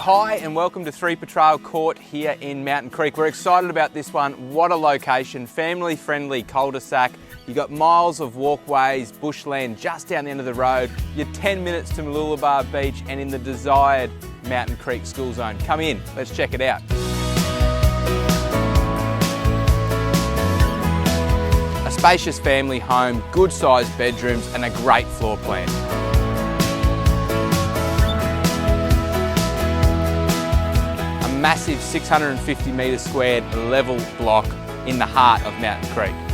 Hi and welcome to 3 Petrale Court here in Mountain Creek. We're excited about this one. What a location, family friendly cul-de-sac. You've got miles of walkways, bushland just down the end of the road. You're 10 minutes to Mooloolaba Beach and in the desired Mountain Creek school zone. Come in, let's check it out. A spacious family home, good sized bedrooms and a great floor plan. A massive 650 metre squared level block in the heart of Mountain Creek.